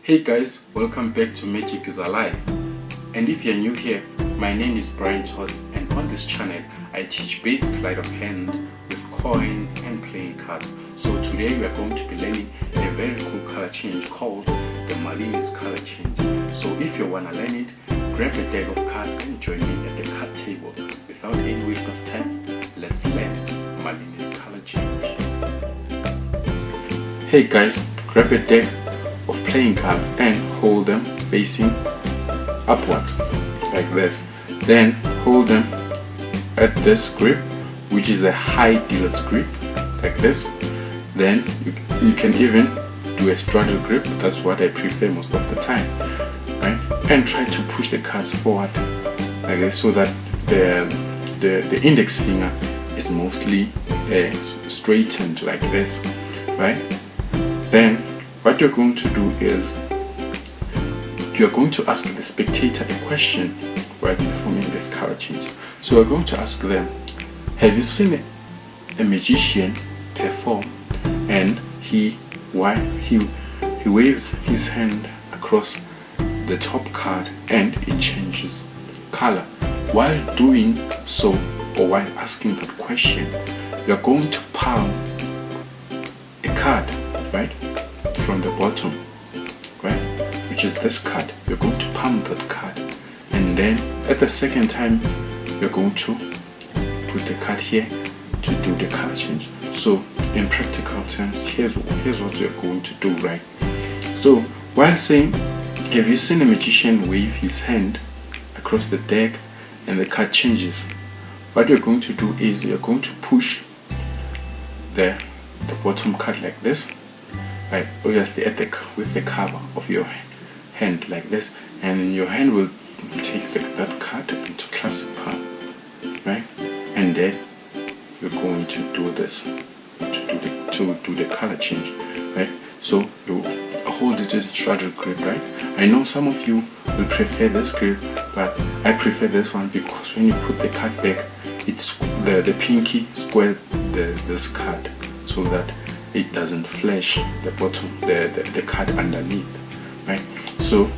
Hey guys, welcome back to Magic is Alive. And if you're new here, my name is Brian Todd, and on this channel I teach basic sleight of hand with coins and playing cards. So today we are going to be learning a very cool color change called the Malini's color change. So if you wanna learn it, grab a deck of cards and join me at the card table. Without any waste of time, let's learn Malini's color change. Hey guys, grab a deck of playing cards and hold them facing upwards like this. Then hold them at this grip, which is a high dealer's grip, like this. Then you can even do a straddle grip. That's what I prefer most of the time, right? And try to push the cards forward like this, so that the index finger is mostly straightened like this, right? Then what you're going to do is you're going to ask the spectator a question while performing this color change. So we're going to ask them, have you seen a magician perform and he waves his hand across the top card and it changes color? While doing so, or while asking that question, you're going to palm a card, right, from the bottom, right, which is this card. You're going to palm that card, and then at the second time you're going to put the card here to do the color change. So in practical terms, here's what you're going to do, right? So while saying, have you seen a magician wave his hand across the deck and the card changes, what you're going to do is you're going to push the bottom card like this, right, obviously with the cover of your hand like this, and your hand will take that card into classic palm, right, and then you're going to do this to do the color change, right? So you hold it as a straddle grip, right? I know some of you will prefer this grip, but I prefer this one because when you put the card back, it's the pinky squares this card so that it doesn't flash the bottom, the card underneath, right? So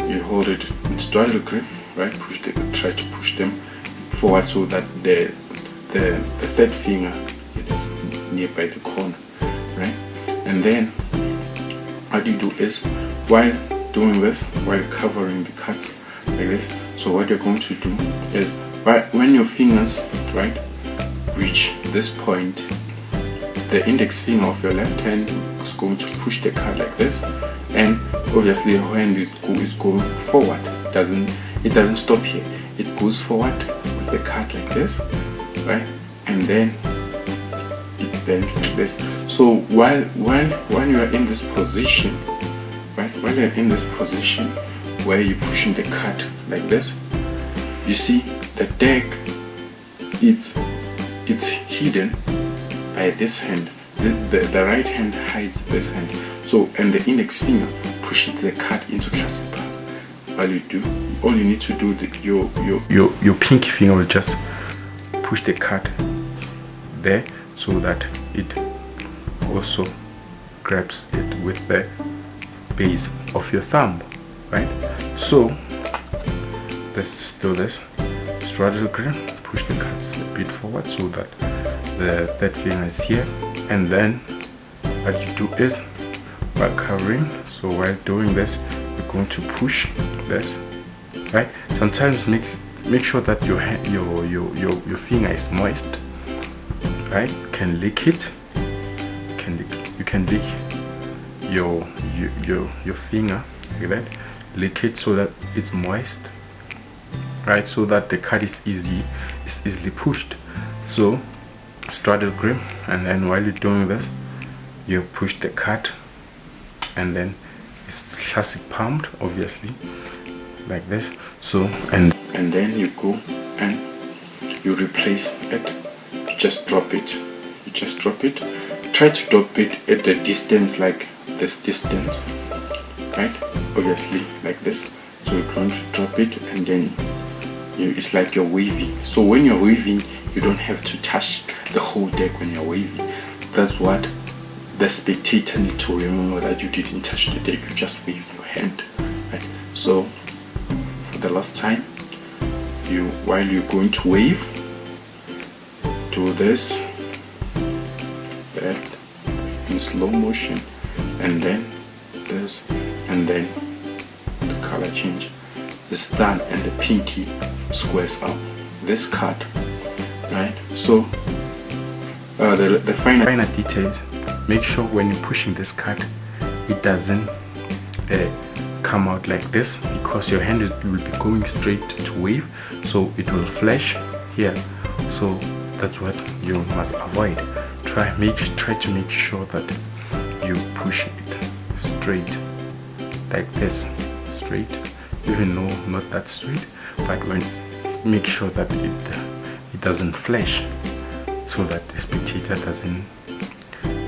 you hold it in straddle grip, right? Try to push them forward so that the third finger is nearby the corner, right? And then what you do is, while doing this, while covering the cards like this, so what you're going to do is, when your fingers, right, reach this point, the index finger of your left hand is going to push the card like this, and obviously your hand is going forward. It doesn't stop here. It goes forward with the card like this, right, and then it bends like this. So while you are in this position, right, while you're in this position where you're pushing the card like this, you see the deck, it's hidden by this hand. The right hand hides this hand. So, and the index finger pushes the card into classic palm. All you need to do, your pinky finger will just push the card there so that it also grabs it with the base of your thumb, right? So let's do this. Straddle grip, push the cards a bit forward so that the third finger is here, and then what you do is, while covering, so while doing this, you're going to push this, right? Sometimes make sure that your finger is moist, right? You can lick it. You can lick your finger like that. Lick it so that it's moist, right? So that the card is easily pushed. So straddle grip, and then while you're doing this, you push the card, and then it's classic palmed, obviously, like this. So and then you go and you replace it. You just drop it. Try to drop it at the distance, like this distance, right? Obviously like this. So you're going to drop it, and then it's like you're waving. So when you're waving, you don't have to touch the whole deck when you're waving. That's what the spectator need to remember, that you didn't touch the deck, you just waved your hand, right? So for the last time, while you're going to wave, do this, that in slow motion, and then this, and then the color change is done, and the pinky squares up this card, right? So the finer details, make sure when you're pushing this card, it doesn't come out like this, because your hand will be going straight to wave, so it will flash here. So that's what you must avoid. Try to make sure that you push it straight like this, straight, even though not that straight, but make sure that it doesn't flash, so that the spectator doesn't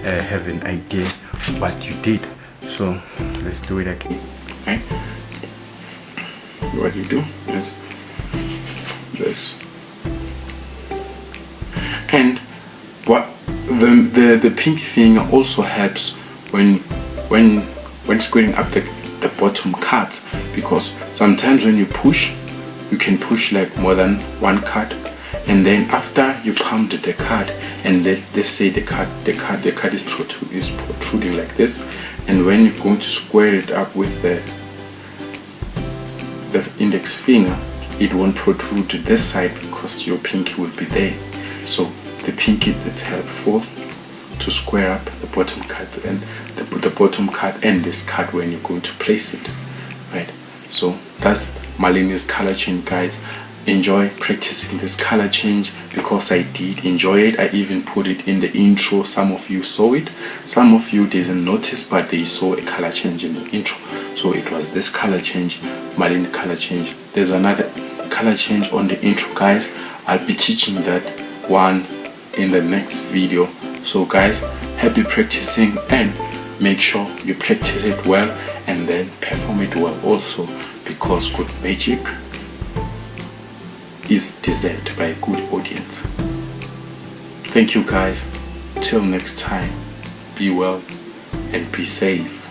have an idea what you did. So let's do it again. Okay, what you do is this, and what the pinky finger also helps when squaring up the bottom cards, because sometimes when you push, you can push like more than one card, and then after you palmed the card, and let's say the card is protruding like this, and when you're going to square it up with the index finger, it won't protrude to this side because your pinky will be there. So the pinky is helpful to square up the bottom card and the bottom card and this card when you're going to place it, right? So that's Malini's color change, guys. Enjoy practicing this color change, because I did enjoy it. I even put it in the intro. Some of you saw it, some of you didn't notice, but they saw a color change in the intro. So it was this color change, Malini color change. There's another color change on the intro, guys. I'll be teaching that one in the next video. So guys, happy practicing, and make sure you practice it well and then perform it well also, because good magic is deserved by a good audience. Thank you guys. Till next time, be well and be safe.